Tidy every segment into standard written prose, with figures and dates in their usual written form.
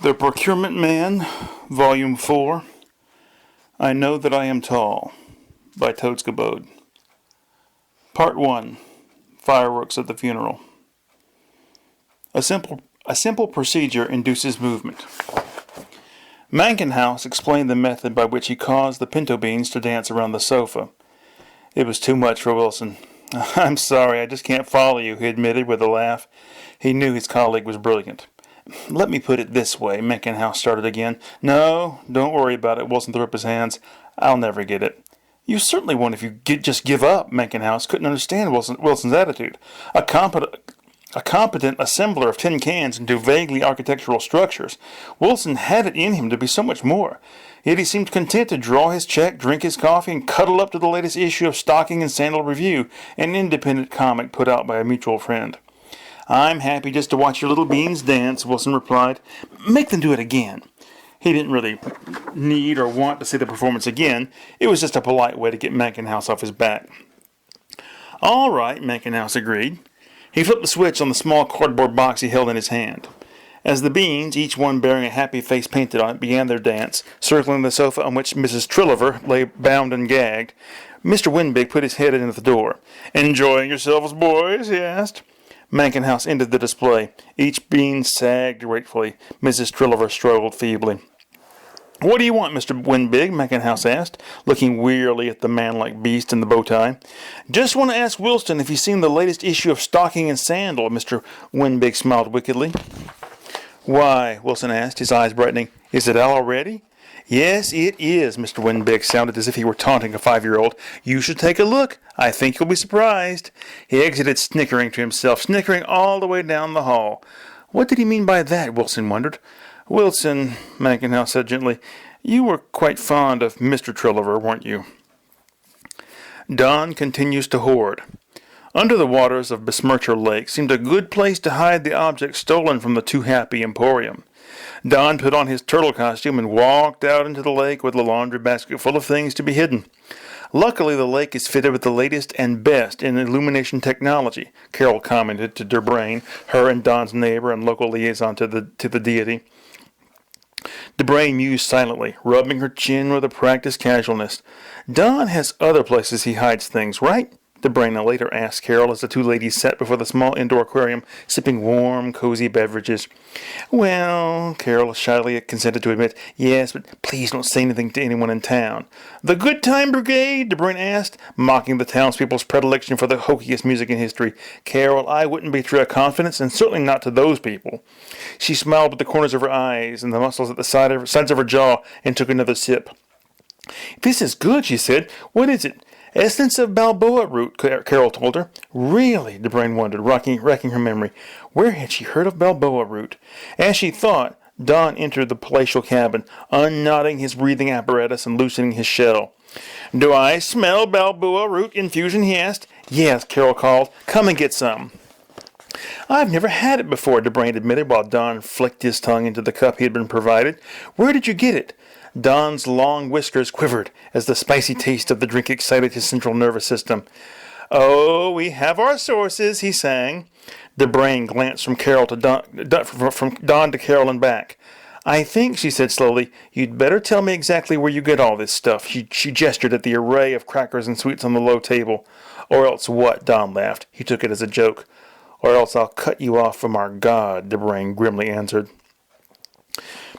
The Procurement Man, Volume 4, I Know That I Am Tall, by Toadsgoboad. Part 1, Fireworks at the Funeral. A simple procedure induces movement. Mankenhouse explained the method by which he caused the pinto beans to dance around the sofa. It was too much for Wilson. "I'm sorry, I just can't follow you," he admitted with a laugh. He knew his colleague was brilliant. "Let me put it this way," Mankenhouse started again. "No, don't worry about it," Wilson threw up his hands. "I'll never get it." "You certainly won't if you just give up." Mankenhouse couldn't understand Wilson's attitude. A competent assembler of tin cans into vaguely architectural structures, Wilson had it in him to be so much more. Yet he seemed content to draw his check, drink his coffee, and cuddle up to the latest issue of Stocking and Sandal Review, an independent comic put out by a mutual friend. "I'm happy just to watch your little beans dance," Wilson replied. "Make them do it again." He didn't really need or want to see the performance again. It was just a polite way to get Mankenhouse off his back. "All right," Mankenhouse agreed. He flipped the switch on the small cardboard box he held in his hand. As the beans, each one bearing a happy face painted on it, began their dance, circling the sofa on which Mrs. Trilliver lay bound and gagged, Mr. Winbig put his head in at the door. "Enjoying yourselves, boys?" he asked. Mankenhouse ended the display. Each bean sagged gratefully. Mrs. Trilliver struggled feebly. "What do you want, Mr. Winbig?" Mankenhouse asked, looking wearily at the man-like beast in the bow tie. "Just want to ask Wilson if he's seen the latest issue of Stocking and Sandal." Mr. Winbig smiled wickedly. "Why?" Wilson asked, his eyes brightening. "Is it out already?" "Yes, it is." Mr. Winbig sounded as if he were taunting a 5-year-old. "You should take a look. I think you'll be surprised." He exited snickering to himself, snickering all the way down the hall. What did he mean by that, Wilson wondered. "Wilson," Mankenhouse said gently, "you were quite fond of Mr. Trilliver, weren't you?" Dawn continues to hoard. Under the waters of Besmircher Lake seemed a good place to hide the object stolen from the Too Happy Emporium. Don put on his turtle costume and walked out into the lake with a laundry basket full of things to be hidden. Luckily, the lake is fitted with the latest and best in illumination technology, Carol commented to DeBrain, her and Don's neighbor and local liaison to the deity. DeBrain mused silently, rubbing her chin with a practiced casualness. "Don has other places he hides things, right?" DeBrain later asked Carol as the two ladies sat before the small indoor aquarium, sipping warm, cozy beverages. "Well," Carol shyly consented to admit, "yes, but please don't say anything to anyone in town." "The Good Time Brigade?" DeBrain asked, mocking the townspeople's predilection for the hokiest music in history. "Carol, I wouldn't betray a confidence, and certainly not to those people." She smiled with the corners of her eyes and the muscles at the sides of her jaw and took another sip. "This is good," she said. "What is it?" "Essence of Balboa root," Carol told her. "Really?" DeBrain wondered, racking her memory. Where had she heard of Balboa root? As she thought, Don entered the palatial cabin, unknotting his breathing apparatus and loosening his shell. "Do I smell Balboa root infusion?" he asked. "Yes," Carol called. "Come and get some." "I've never had it before," DeBrain admitted while Don flicked his tongue into the cup he had been provided. "Where did you get it?" Don's long whiskers quivered as the spicy taste of the drink excited his central nervous system. "Oh, we have our sources," he sang. DeBrain glanced from Don to Carol and back. "I think," she said slowly, "you'd better tell me exactly where you get all this stuff." She gestured at the array of crackers and sweets on the low table. "Or else what?" Don laughed. He took it as a joke. "Or else I'll cut you off from our God," DeBrain grimly answered.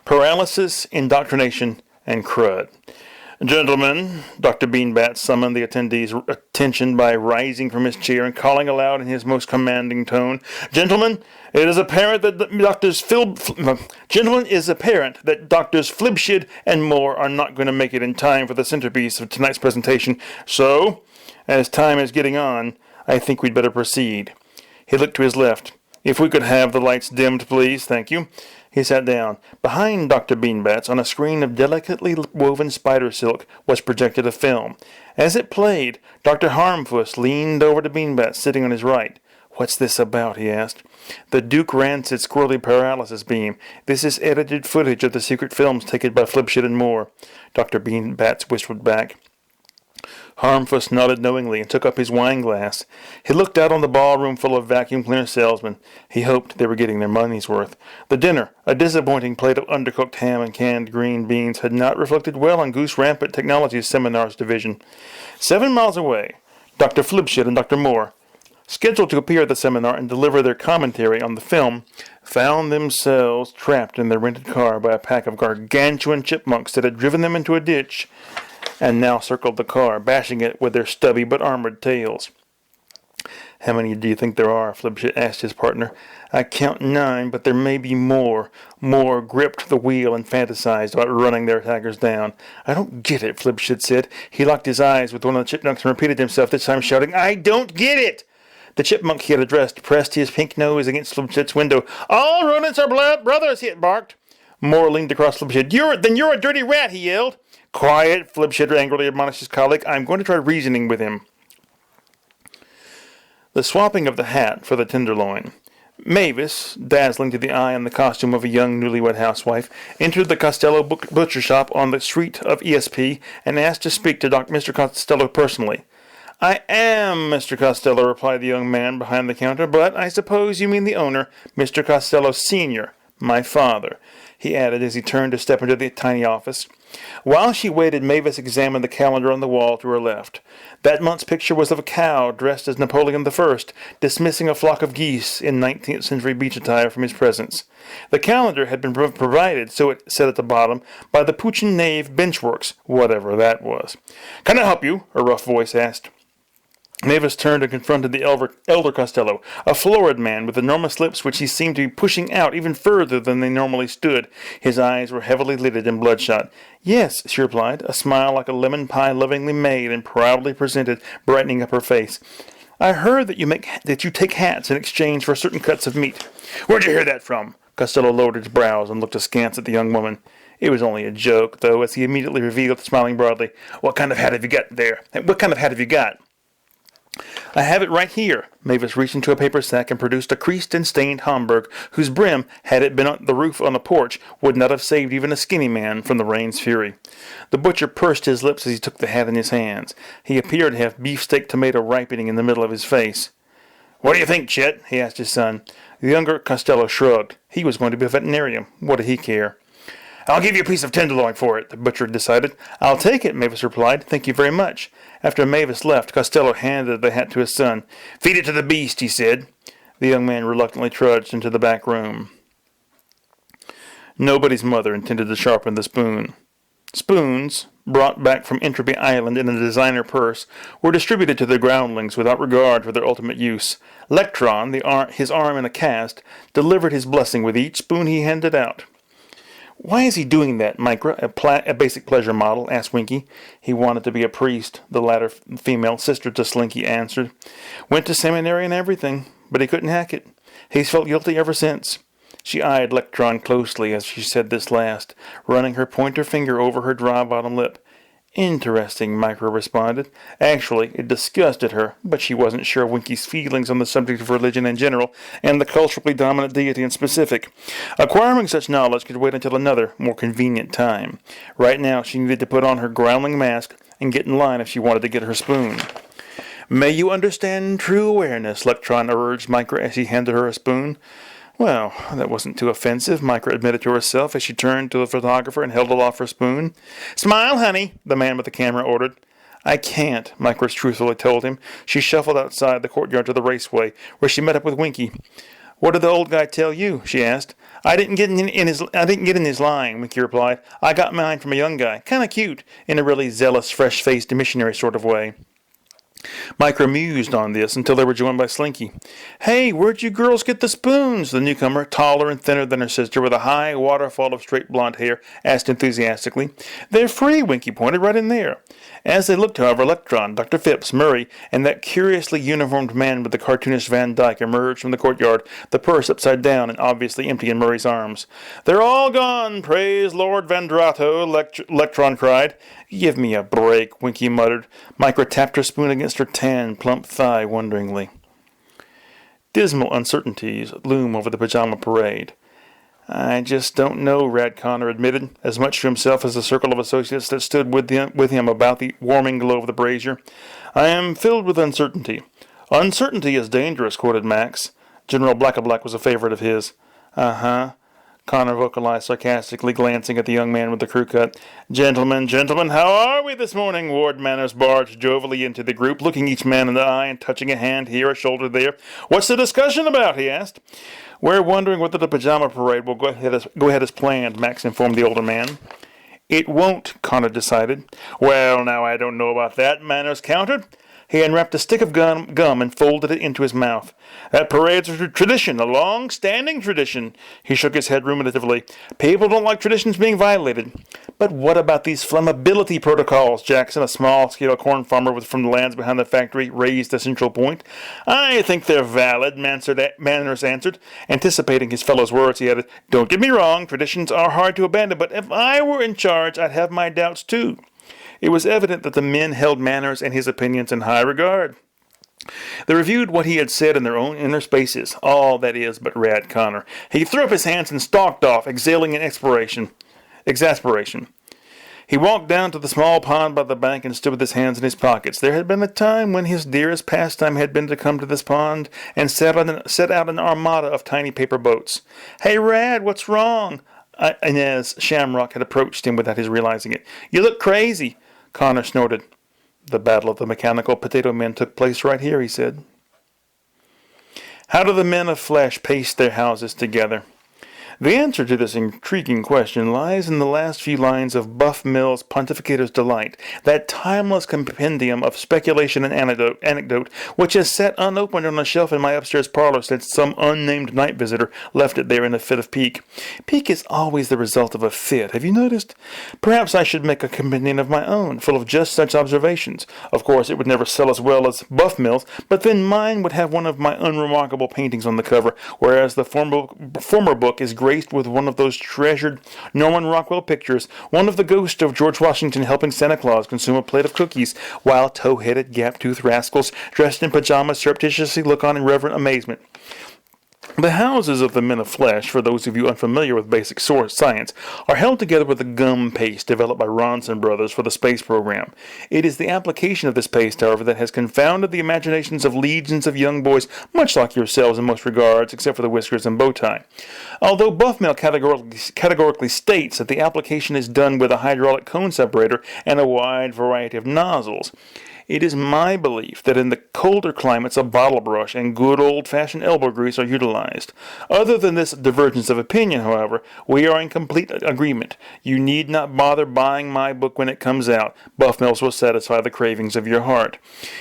Paralysis, indoctrination, and crud. "Gentlemen," Dr. Beanbat summoned the attendees' attention by rising from his chair and calling aloud in his most commanding tone, "Gentlemen, it is apparent that Doctors Flibshid and Moore are not going to make it in time for the centerpiece of tonight's presentation. So, as time is getting on, I think we'd better proceed." He looked to his left. "If we could have the lights dimmed, please. Thank you." He sat down. Behind Dr. Beanbats, on a screen of delicately woven spider silk, was projected a film. As it played, Dr. Harmfuss leaned over to Beanbats, sitting on his right. "What's this about?" he asked. "The Duke Rancid Squirrely Paralysis Beam. This is edited footage of the secret films taken by Flibshit and Moore," Dr. Beanbats whispered back. Harmfuss nodded knowingly and took up his wine glass. He looked out on the ballroom full of vacuum cleaner salesmen. He hoped they were getting their money's worth. The dinner, a disappointing plate of undercooked ham and canned green beans, had not reflected well on Goose Rampant Technologies Seminars Division. 7 miles away, Dr. Flibshit and Dr. Moore, scheduled to appear at the seminar and deliver their commentary on the film, found themselves trapped in their rented car by a pack of gargantuan chipmunks that had driven them into a ditch and now circled the car, bashing it with their stubby but armored tails. "How many do you think there are?" Flibshit asked his partner. "I count 9, but there may be more." Moore gripped the wheel and fantasized about running their attackers down. "I don't get it," Flibshit said. He locked his eyes with one of the chipmunks and repeated himself, this time shouting, "I don't get it!" The chipmunk he had addressed pressed his pink nose against Flibshit's window. "All rodents are brothers," he barked. Moore leaned across Flibshit. Then you're a dirty rat," he yelled. "Quiet," Flibshit angrily admonished his colleague. "I'm going to try reasoning with him." The swapping of the hat for the tenderloin. Mavis, dazzling to the eye in the costume of a young newlywed housewife, entered the Costello butcher shop on the street of ESP and asked to speak to Mr. Costello personally. "I am Mr. Costello," replied the young man behind the counter, "but I suppose you mean the owner, Mr. Costello Sr., my father," he added as he turned to step into the tiny office. While she waited, Mavis examined the calendar on the wall to her left. That month's picture was of a cow dressed as Napoleon I, dismissing a flock of geese in 19th century beach attire from his presence. The calendar had been provided, so it said at the bottom, by the Puchin Knave Benchworks, whatever that was. "Can I help you?" a rough voice asked. Mavis turned and confronted the elder Costello, a florid man with enormous lips which he seemed to be pushing out even further than they normally stood. His eyes were heavily lidded and bloodshot. "Yes," she replied, a smile like a lemon pie lovingly made and proudly presented, brightening up her face. "I heard that you take hats in exchange for certain cuts of meat." "Where'd you hear that from?" Costello lowered his brows and looked askance at the young woman. It was only a joke, though, as he immediately revealed, smiling broadly, "What kind of hat have you got there? What kind of hat have you got?" "I have it right here." Mavis reached into a paper sack and produced a creased and stained Homburg, whose brim, had it been on the roof on a porch, would not have saved even a skinny man from the rain's fury. The butcher pursed his lips as he took the hat in his hands. He appeared to have beefsteak tomato ripening in the middle of his face. "What do you think, Chet?" he asked his son. The younger Costello shrugged. He was going to be a veterinarian. What did he care? "I'll give you a piece of tenderloin for it," the butcher decided. "I'll take it," Mavis replied. "Thank you very much." After Mavis left, Costello handed the hat to his son. "Feed it to the beast," he said. The young man reluctantly trudged into the back room. Nobody's mother intended to sharpen the spoon. Spoons, brought back from Entropy Island in a designer purse, were distributed to the groundlings without regard for their ultimate use. Lectron, his arm in a cast, delivered his blessing with each spoon he handed out. "Why is he doing that, Micra, a basic pleasure model?" asked Winky. "He wanted to be a priest," the latter female sister to Slinky answered. "Went to seminary and everything, but he couldn't hack it. He's felt guilty ever since." She eyed Lectron closely as she said this last, running her pointer finger over her dry bottom lip. "Interesting," Micro responded. Actually, it disgusted her, but she wasn't sure of Winky's feelings on the subject of religion in general, and the culturally dominant deity in specific. Acquiring such knowledge could wait until another, more convenient time. Right now, she needed to put on her growling mask and get in line if she wanted to get her spoon. "May you understand true awareness," Lectron urged Micro as he handed her a spoon. Well, that wasn't too offensive, Micra admitted to herself as she turned to the photographer and held aloft her spoon. "Smile, honey," the man with the camera ordered. "I can't," Micra truthfully told him. She shuffled outside the courtyard to the raceway, where she met up with Winky. "What did the old guy tell you?" she asked. I didn't get in his line," Winky replied. "I got mine from a young guy. Kinda cute, in a really zealous, fresh-faced missionary sort of way." Micra mused on this until they were joined by Slinky. "Hey, where'd you girls get the spoons?" the newcomer, taller and thinner than her sister, with a high waterfall of straight blonde hair, asked enthusiastically. "They're free," Winky pointed, "right in there." As they looked, however, Electron, Dr. Phipps, Murray, and that curiously uniformed man with the cartoonish Van Dyke emerged from the courtyard, the purse upside down and obviously empty in Murray's arms. "They're all gone, praise Lord Vandrato," Electron cried. "Give me a break," Winky muttered. Micra tapped her spoon against her tan, plump thigh wonderingly. Dismal uncertainties loom over the pajama parade. I just don't know, Rad Connor admitted, as much to himself as the circle of associates that stood with him about the warming glow of the brazier. I am filled with uncertainty. Uncertainty is dangerous, quoted Max. General Black was a favorite of his. Uh-huh, Connor vocalized sarcastically, glancing at the young man with the crew cut. Gentlemen, how are we this morning? Ward Manners barged jovially into the group, looking each man in the eye and touching a hand here, a shoulder there. What's the discussion about? He asked. We're wondering whether the pajama parade will go ahead as planned, Max informed the older man. It won't, Connor decided. Well, now I don't know about that, Manners countered. He unwrapped a stick of gum and folded it into his mouth. That parade's a tradition, a long-standing tradition. He shook his head ruminatively. People don't like traditions being violated. But what about these flammability protocols? Jackson, a small-scale corn farmer from the lands behind the factory, raised a central point. I think they're valid, Manners answered. Anticipating his fellow's words, he added, Don't get me wrong, traditions are hard to abandon, but if I were in charge, I'd have my doubts too. It was evident that the men held Manners and his opinions in high regard. They reviewed what he had said in their own inner spaces, all, that is, but Rad Connor. He threw up his hands and stalked off, exhaling in exasperation. He walked down to the small pond by the bank and stood with his hands in his pockets. There had been a time when his dearest pastime had been to come to this pond and set out an armada of tiny paper boats. Hey, Rad, what's wrong? Inez Shamrock had approached him without his realizing it. You look crazy, Connor snorted. The battle of the mechanical potato men took place right here, he said. How do the men of flesh paste their houses together? The answer to this intriguing question lies in the last few lines of Buff Mill's Pontificator's Delight, that timeless compendium of speculation and anecdote which has sat unopened on a shelf in my upstairs parlor since some unnamed night visitor left it there in a fit of pique. Pique is always the result of a fit, have you noticed? Perhaps I should make a compendium of my own, full of just such observations. Of course, it would never sell as well as Buff Mill's, but then mine would have one of my unremarkable paintings on the cover, whereas the former book is graced with one of those treasured Norman Rockwell pictures, one of the ghost of George Washington helping Santa Claus consume a plate of cookies, while tow-headed, gap-toothed rascals dressed in pajamas surreptitiously look on in reverent amazement. The houses of the men of flesh, for those of you unfamiliar with basic science, are held together with a gum paste developed by Ronson Brothers for the space program. It is the application of this paste, however, that has confounded the imaginations of legions of young boys, much like yourselves in most regards, except for the whiskers and bow tie. Although Buffmill categorically states that the application is done with a hydraulic cone separator and a wide variety of nozzles, it is my belief that in the colder climates a bottle brush and good old-fashioned elbow grease are utilized. Other than this divergence of opinion, however, we are in complete agreement. You need not bother buying my book when it comes out. Buff Mills will satisfy the cravings of your heart.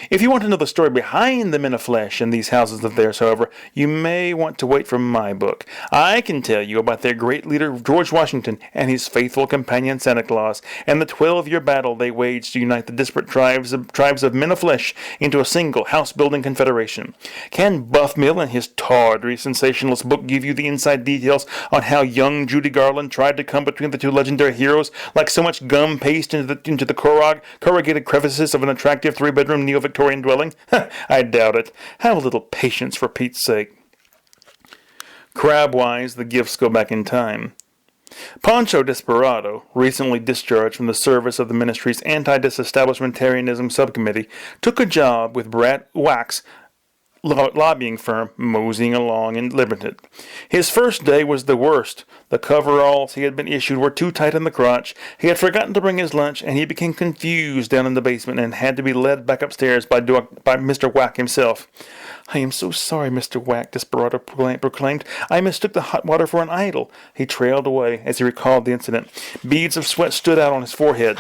If you want to know the story behind the men of flesh in these houses of theirs, however, you may want to wait for my book. I can tell you about their great leader George Washington and his faithful companion Santa Claus, and the 12-year battle they waged to unite the disparate tribes of men of flesh into a single house-building confederation. Can Buff Mill and his tawdry, sensationalist book give you the inside details on how young Judy Garland tried to come between the two legendary heroes like so much gum paste into the corrugated crevices of an attractive three-bedroom neo-Victorian dwelling? I doubt it. Have a little patience, for Pete's sake. Crab-wise, the gifts go back in time. Pancho Desperado, recently discharged from the service of the ministry's anti-disestablishmentarianism subcommittee, took a job with Brad Wack's lobbying firm, moseying along in Liberton. His first day was the worst. The coveralls he had been issued were too tight in the crotch. He had forgotten to bring his lunch, and he became confused down in the basement and had to be led back upstairs by Mr. Wack himself. I am so sorry, Mr. Wack, Desperado proclaimed. I mistook the hot water for an idol. He trailed away as he recalled the incident. Beads of sweat stood out on his forehead.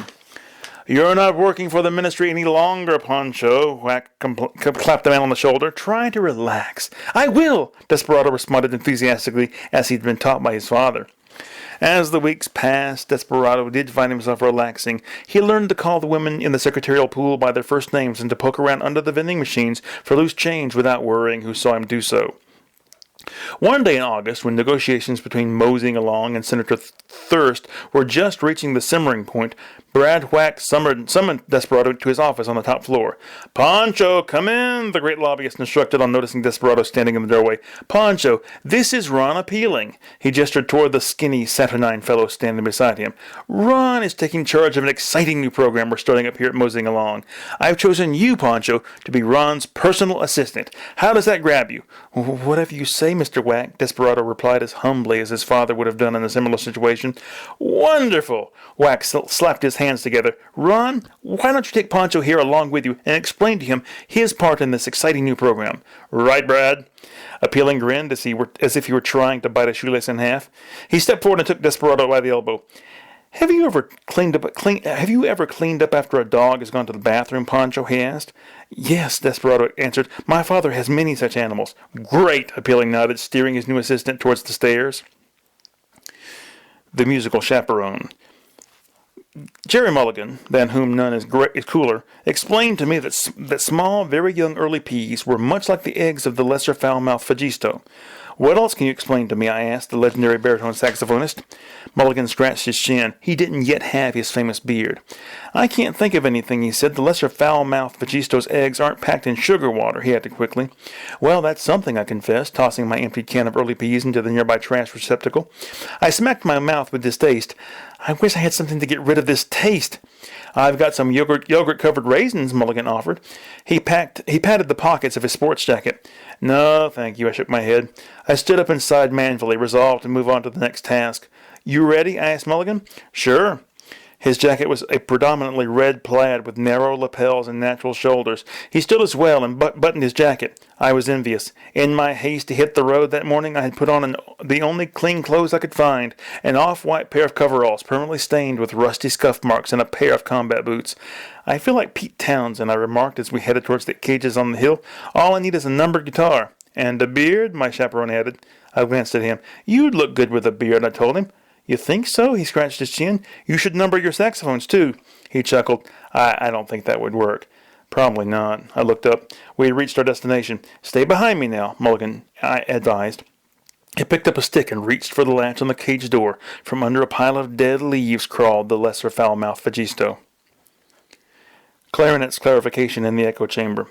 You're not working for the ministry any longer, Pancho, Wack clapped the man on the shoulder. Try to relax. I will, Desperado responded enthusiastically, as he'd been taught by his father. As the weeks passed, Desperado did find himself relaxing. He learned to call the women in the secretarial pool by their first names and to poke around under the vending machines for loose change without worrying who saw him do so. One day in August, when negotiations between Moseying Along and Senator Thirst were just reaching the simmering point, Brad Whack summoned Desperado to his office on the top floor. "Pancho, come in," the great lobbyist instructed on noticing Desperado standing in the doorway. "Pancho, this is Ron Appealing." He gestured toward the skinny, saturnine fellow standing beside him. "Ron is taking charge of an exciting new program we're starting up here at Moseying Along. I've chosen you, Pancho, to be Ron's personal assistant. How does that grab you?" "Whatever you say, Mr. Whack," Desperado replied as humbly as his father would have done in a similar situation. "Wonderful!" Whack slapped his hands together. "Ron, why don't you take Pancho here along with you and explain to him his part in this exciting new program?" "Right, Brad." Appealing grinned as if he were trying to bite a shoelace in half. He stepped forward and took Desperado by the elbow. Have you ever cleaned up after a dog has gone to the bathroom, Pancho?" he asked. "Yes," Desperado answered. "My father has many such animals." "Great," Appealing nodded, steering his new assistant towards the stairs. The Musical Chaperone. Jerry Mulligan, than whom none is cooler, explained to me that small, very young early peas were much like the eggs of the lesser foul-mouthed phagisto. "What else can you explain to me?" I asked the legendary baritone saxophonist. Mulligan scratched his chin. He didn't yet have his famous beard. "I can't think of anything," he said. "The lesser foul-mouthed phagisto's eggs aren't packed in sugar water," he added quickly. "Well, that's something," I confessed, tossing my emptied can of early peas into the nearby trash receptacle. I smacked my mouth with distaste. "I wish I had something to get rid of this taste." "I've got some yogurt-covered raisins," Mulligan offered. He patted the pockets of his sports jacket. "No, thank you," I shook my head. I stood up and sighed manfully, resolved to move on to the next task. "You ready?" I asked Mulligan. "Sure." His jacket was a predominantly red plaid with narrow lapels and natural shoulders. He stood as well and buttoned his jacket. I was envious. In my haste to hit the road that morning, I had put on the only clean clothes I could find, an off-white pair of coveralls permanently stained with rusty scuff marks and a pair of combat boots. "I feel like Pete Townsend," I remarked as we headed towards the cages on the hill. "All I need is a numbered guitar." "And a beard," my chaperone added. I glanced at him. "You'd look good with a beard," I told him. "You think so?" He scratched his chin. "You should number your saxophones, too." He chuckled. I don't think that would work." "Probably not." I looked up. We had reached our destination. "Stay behind me now," Mulligan advised. He picked up a stick and reached for the latch on the cage door. From under a pile of dead leaves crawled the lesser foul-mouthed phagisto. Clarinet's clarification in the echo chamber.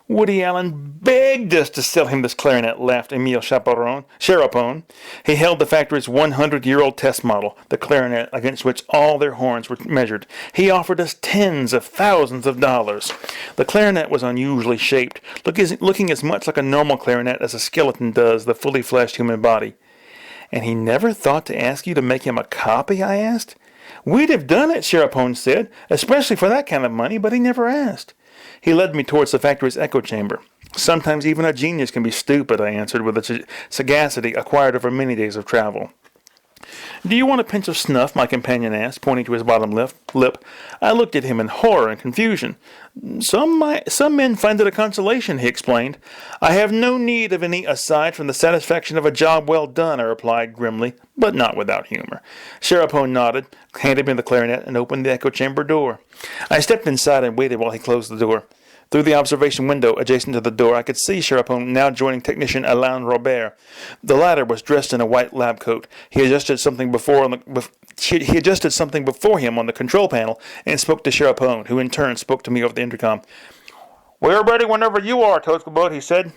"Woody Allen begged us to sell him this clarinet," laughed Emile Charapone. He held the factory's 100-year-old test model, the clarinet against which all their horns were measured. "He offered us tens of thousands of dollars." The clarinet was unusually shaped, looking as much like a normal clarinet as a skeleton does the fully fleshed human body. "And he never thought to ask you to make him a copy?" I asked. "We'd have done it," Charapone said, "especially for that kind of money, but he never asked." He led me towards the factory's echo chamber. "Sometimes even a genius can be stupid," I answered with a sagacity acquired over many days of travel. "Do you want a pinch of snuff?" my companion asked, pointing to his bottom lip. I looked at him in horror and confusion. Some men find it a consolation," he explained. "I have no need of any aside from the satisfaction of a job well done," I replied grimly, but not without humor. Charapone nodded, handed me the clarinet, and opened the echo chamber door. I stepped inside and waited while he closed the door. Through the observation window adjacent to the door, I could see Charapone now joining technician Alain Robert. The latter was dressed in a white lab coat. He adjusted something before him on the control panel and spoke to Charapone, who in turn spoke to me over the intercom. "We're ready whenever you are, Toadsgoboad," he said.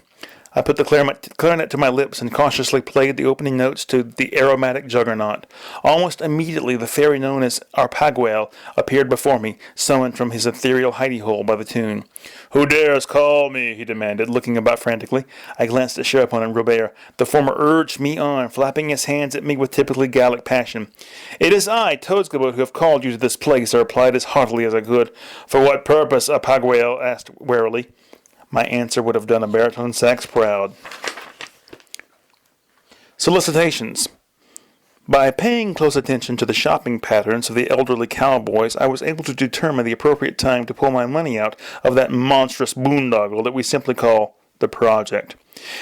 I put the clarinet to my lips and cautiously played the opening notes to The Aromatic Juggernaut. Almost immediately the fairy known as Arpaguel appeared before me, summoned from his ethereal hidey-hole by the tune. "Who dares call me?" he demanded, looking about frantically. I glanced at Charapone and Robert. The former urged me on, flapping his hands at me with typically Gallic passion. "It is I, Toadsgoboad, who have called you to this place," I replied as heartily as I could. "For what purpose?" Arpaguel asked warily. My answer would have done a baritone sax proud. Solicitations. By paying close attention to the shopping patterns of the elderly cowboys, I was able to determine the appropriate time to pull my money out of that monstrous boondoggle that we simply call the project.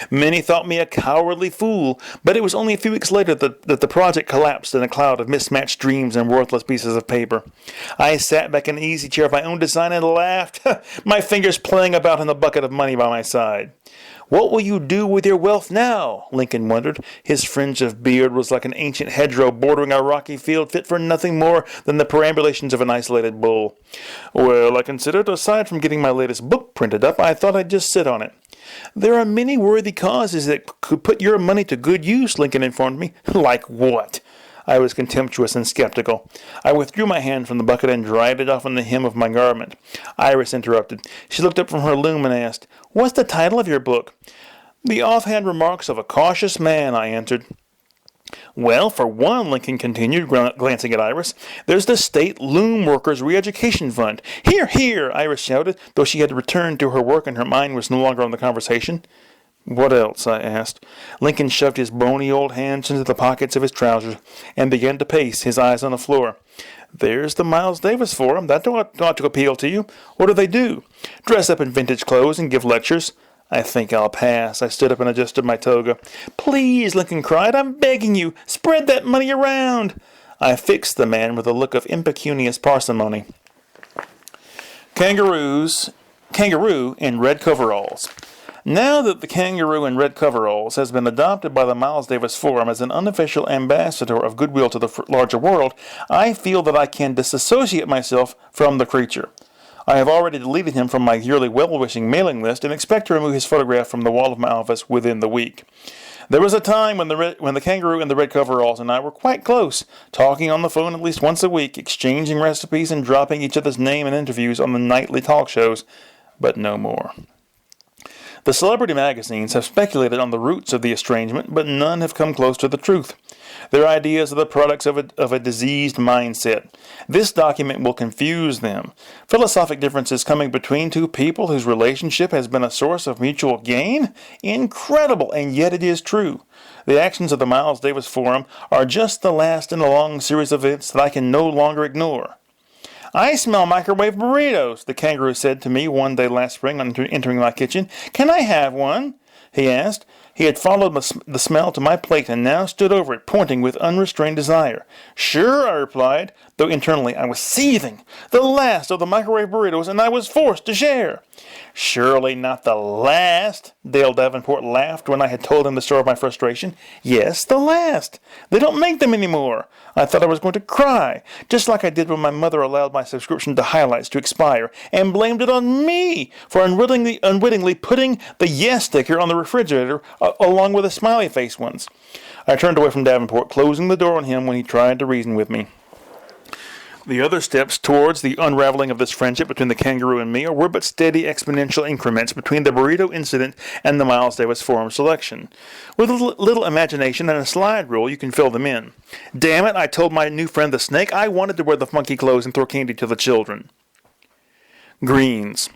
Many thought me a cowardly fool, but it was only a few weeks later that the project collapsed in a cloud of mismatched dreams and worthless pieces of paper. I sat back in an easy chair of my own design and laughed, my fingers playing about in the bucket of money by my side. "What will you do with your wealth now?" Lincoln wondered. His fringe of beard was like an ancient hedgerow bordering a rocky field fit for nothing more than the perambulations of an isolated bull. "Well, I considered, aside from getting my latest book printed up, I thought I'd just sit on it." "There are many worthy causes that could put your money to good use," Lincoln informed me. "Like what?" I was contemptuous and skeptical. I withdrew my hand from the bucket and dried it off on the hem of my garment. Iris interrupted. She looked up from her loom and asked, "What's the title of your book?" "The Offhand Remarks of a Cautious Man," I answered. "Well, for one," Lincoln continued, glancing at Iris, "there's the State Loom Workers Re-Education Fund." "Hear, hear!" Iris shouted, though she had returned to her work and her mind was no longer on the conversation. "What else?" I asked. Lincoln shoved his bony old hands into the pockets of his trousers and began to pace, his eyes on the floor. "There's the Miles Davis Forum. That ought to appeal to you. What do they do? Dress up in vintage clothes and give lectures." "I think I'll pass." I stood up and adjusted my toga. "Please," Lincoln cried, "I'm begging you. Spread that money around." I fixed the man with a look of impecunious parsimony. Kangaroo in red coveralls. Now that the kangaroo in red coveralls has been adopted by the Miles Davis Forum as an unofficial ambassador of goodwill to the larger world, I feel that I can disassociate myself from the creature. I have already deleted him from my yearly well-wishing mailing list and expect to remove his photograph from the wall of my office within the week. There was a time when the kangaroo in the red coveralls and I were quite close, talking on the phone at least once a week, exchanging recipes and dropping each other's name in interviews on the nightly talk shows, but no more. The celebrity magazines have speculated on the roots of the estrangement, but none have come close to the truth. Their ideas are the products of a diseased mindset. This document will confuse them. Philosophic differences coming between two people whose relationship has been a source of mutual gain? Incredible, and yet it is true. The actions of the Miles Davis Forum are just the last in a long series of events that I can no longer ignore. "I smell microwave burritos," the kangaroo said to me one day last spring on entering my kitchen. "Can I have one?" he asked. He had followed the smell to my plate and now stood over it, pointing with unrestrained desire. "Sure," I replied, though internally I was seething. The last of the microwave burritos, and I was forced to share. "Surely not the last," Dale Davenport laughed when I had told him the story of my frustration. "Yes, the last. They don't make them anymore." I thought I was going to cry, just like I did when my mother allowed my subscription to Highlights to expire, and blamed it on me for unwittingly putting the yes sticker on the refrigerator along with the smiley face ones. I turned away from Davenport, closing the door on him when he tried to reason with me. The other steps towards the unraveling of this friendship between the kangaroo and me were but steady exponential increments between the burrito incident and the Miles Davis Forum selection. With a little imagination and a slide rule, you can fill them in. Damn it, I told my new friend the snake I wanted to wear the funky clothes and throw candy to the children. Greens.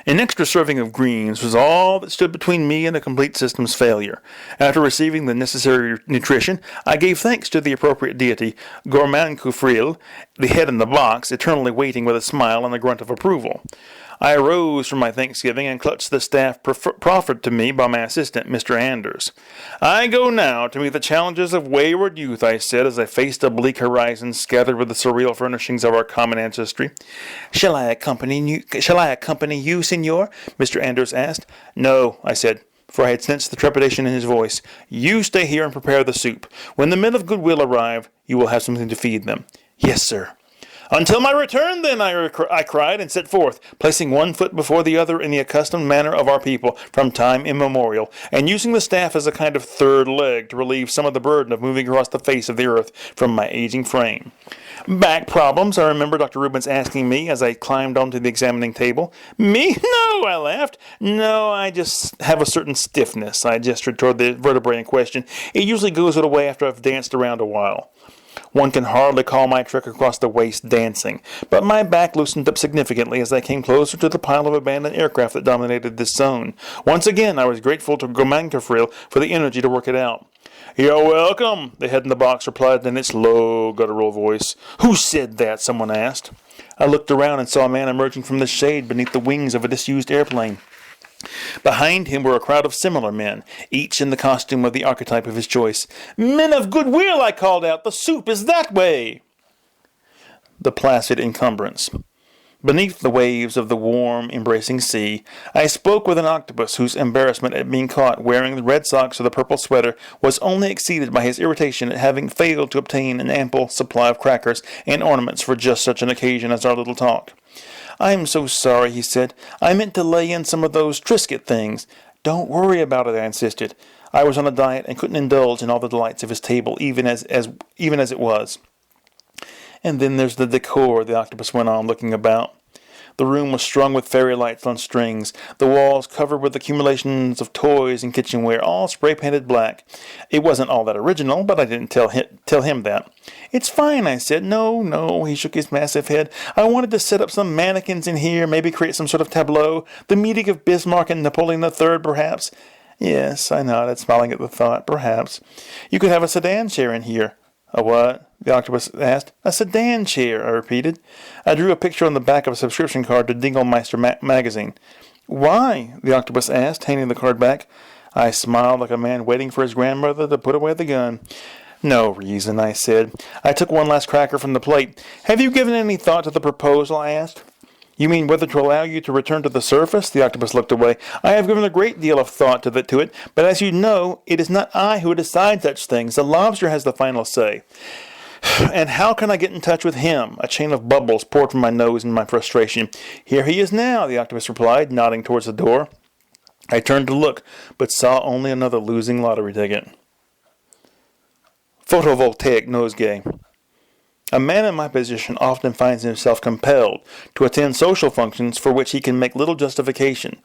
An extra serving of greens was all that stood between me and a complete system's failure. After receiving the necessary nutrition, I gave thanks to the appropriate deity, Gourmand Kufril, the head in the box, eternally waiting with a smile and a grunt of approval. I arose from my thanksgiving and clutched the staff proffered to me by my assistant, Mr. Anders. "I go now to meet the challenges of wayward youth," I said as I faced a bleak horizon scattered with the surreal furnishings of our common ancestry. Shall I accompany you, senor?" Mr. Anders asked. "No," I said, for I had sensed the trepidation in his voice. "You stay here and prepare the soup. When the men of goodwill arrive, you will have something to feed them." "Yes, sir." "Until my return, then," I cried, and set forth, placing one foot before the other in the accustomed manner of our people from time immemorial, and using the staff as a kind of third leg to relieve some of the burden of moving across the face of the earth from my aging frame. "Back problems," I remember Dr. Rubens asking me as I climbed onto the examining table. "Me? No," I laughed. "No, I just have a certain stiffness." I gestured toward the vertebrae in question. "It usually goes away after I've danced around a while. One can hardly call my trek across the waste dancing, but my back loosened up significantly as I came closer to the pile of abandoned aircraft that dominated this zone. Once again, I was grateful to Gomankafril for the energy to work it out. "You're welcome," the head in the box replied in its low, guttural voice. "Who said that?" someone asked. I looked around and saw a man emerging from the shade beneath the wings of a disused airplane. Behind him were a crowd of similar men, each in the costume of the archetype of his choice. "Men of goodwill," I called out. "The soup is that way." The placid encumbrance. Beneath the waves of the warm, embracing sea, I spoke with an octopus whose embarrassment at being caught wearing the red socks or the purple sweater was only exceeded by his irritation at having failed to obtain an ample supply of crackers and ornaments for just such an occasion as our little talk. "I am so sorry," he said. "I meant to lay in some of those Triscuit things." "Don't worry about it," I insisted. I was on a diet and couldn't indulge in all the delights of his table, even as it was. "And then there's the decor," the octopus went on, looking about. The room was strung with fairy lights on strings, the walls covered with accumulations of toys and kitchenware, all spray-painted black. It wasn't all that original, but I didn't tell him that. "It's fine," I said. No, he shook his massive head. "I wanted to set up some mannequins in here, maybe create some sort of tableau, the meeting of Bismarck and Napoleon III, perhaps." "Yes," I nodded, smiling at the thought, "perhaps. You could have a sedan chair in here." "A what?" the octopus asked. "A sedan chair," I repeated. I drew a picture on the back of a subscription card to Dingelmeister magazine. "Why?" the octopus asked, handing the card back. I smiled like a man waiting for his grandmother to put away the gun. "No reason," I said. I took one last cracker from the plate. "Have you given any thought to the proposal?" I asked. "You mean whether to allow you to return to the surface?" The octopus looked away. "I have given a great deal of thought to it, but as you know, it is not I who decide such things. The lobster has the final say." "And how can I get in touch with him?" A chain of bubbles poured from my nose in my frustration. "Here he is now," the octopus replied, nodding towards the door. I turned to look, but saw only another losing lottery ticket. Photovoltaic nosegay. A man in my position often finds himself compelled to attend social functions for which he can make little justification.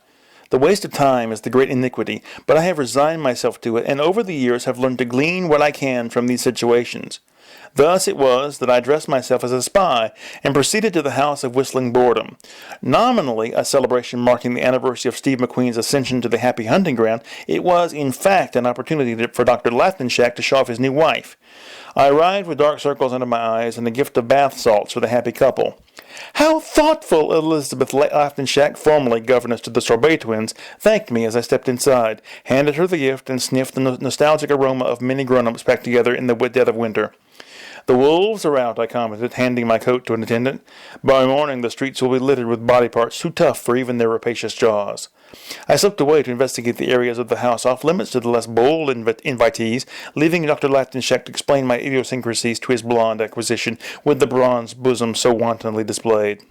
The waste of time is the great iniquity, but I have resigned myself to it, and over the years have learned to glean what I can from these situations. Thus it was that I dressed myself as a spy and proceeded to the House of Whistling Boredom. Nominally a celebration marking the anniversary of Steve McQueen's ascension to the happy hunting ground, it was in fact an opportunity for Dr. Laughenshack to show off his new wife. I arrived with dark circles under my eyes and a gift of bath salts for the happy couple. "How thoughtful!" Elizabeth Laughenshack, formerly governess to the Sorbet twins, thanked me as I stepped inside, handed her the gift, and sniffed the nostalgic aroma of many grown-ups packed together in the dead of winter. "The wolves are out," I commented, handing my coat to an attendant. "By morning the streets will be littered with body parts too tough for even their rapacious jaws." I slipped away to investigate the areas of the house off limits to the less bold invitees, leaving Dr. Laughenshack to explain my idiosyncrasies to his blonde acquisition with the bronze bosom so wantonly displayed.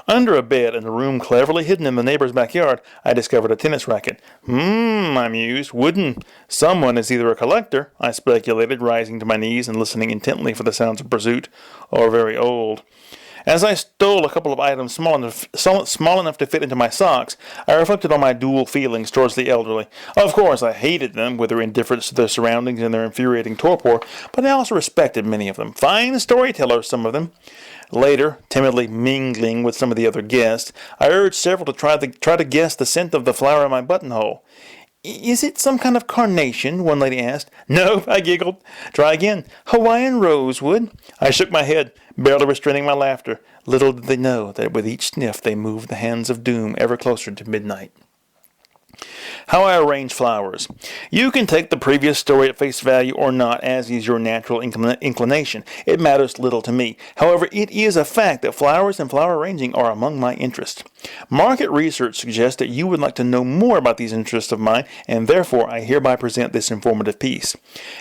Under a bed in a room cleverly hidden in the neighbor's backyard, I discovered a tennis racket. I mused. Wooden. Someone is either a collector, I speculated, rising to my knees and listening intently for the sounds of pursuit, or very old. As I stole a couple of items small enough to fit into my socks, I reflected on my dual feelings towards the elderly. Of course, I hated them, with their indifference to their surroundings and their infuriating torpor, but I also respected many of them. Fine storytellers, some of them. Later, timidly mingling with some of the other guests, I urged several to try to guess the scent of the flower in my buttonhole. "Is it some kind of carnation?" one lady asked. "No," I giggled. "Try again. Hawaiian rosewood." I shook my head, barely restraining my laughter. Little did they know that with each sniff they moved the hands of doom ever closer to midnight. How I arrange flowers. You can take the previous story at face value or not, as is your natural inclination. It matters little to me. However, it is a fact that flowers and flower arranging are among my interests. Market research suggests that you would like to know more about these interests of mine, and therefore I hereby present this informative piece.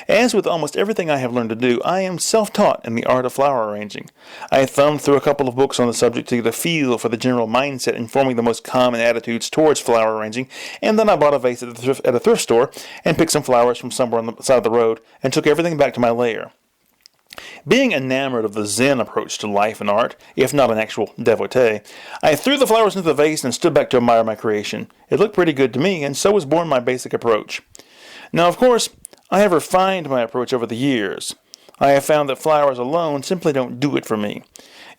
As with almost everything I have learned to do, I am self-taught in the art of flower arranging. I thumbed through a couple of books on the subject to get a feel for the general mindset informing the most common attitudes towards flower arranging, and then I bought a vase at a thrift store and picked some flowers from somewhere on the side of the road and took everything back to my lair. Being enamored of the Zen approach to life and art, if not an actual devotee, I threw the flowers into the vase and stood back to admire my creation. It looked pretty good to me, and so was born my basic approach. Now, of course, I have refined my approach over the years. I have found that flowers alone simply don't do it for me.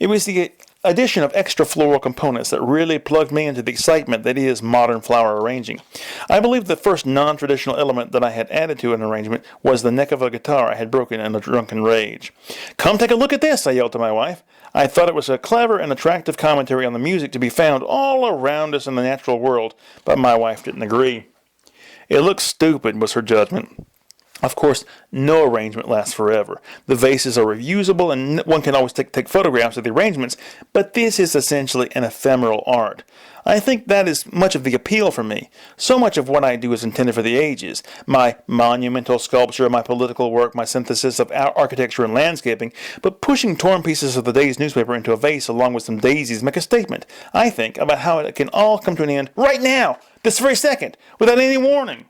It was the addition of extra floral components that really plugged me into the excitement that is modern flower arranging. I believe the first non-traditional element that I had added to an arrangement was the neck of a guitar I had broken in a drunken rage. "Come take a look at this," I yelled to my wife. I thought it was a clever and attractive commentary on the music to be found all around us in the natural world, but my wife didn't agree. "It looks stupid," was her judgment. Of course, no arrangement lasts forever. The vases are reusable and one can always take photographs of the arrangements, but this is essentially an ephemeral art. I think that is much of the appeal for me. So much of what I do is intended for the ages. My monumental sculpture, my political work, my synthesis of architecture and landscaping, but pushing torn pieces of the day's newspaper into a vase along with some daisies make a statement, I think, about how it can all come to an end right now, this very second, without any warning.